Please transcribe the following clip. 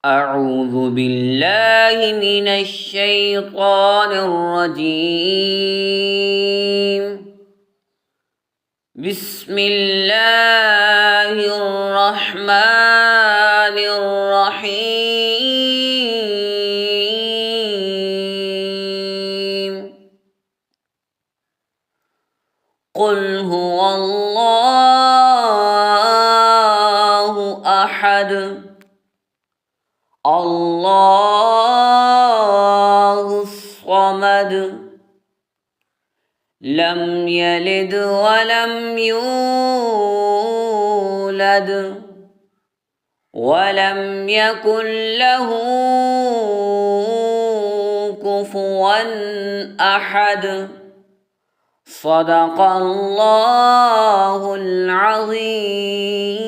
أعوذ بالله من الشيطان الرجيم. بسم الله الرحمن الرحيم. قل هو الله أحد الله الصمد لم يلد ولم يولد ولم يكن له كفوا أحد. صدق الله العظيم.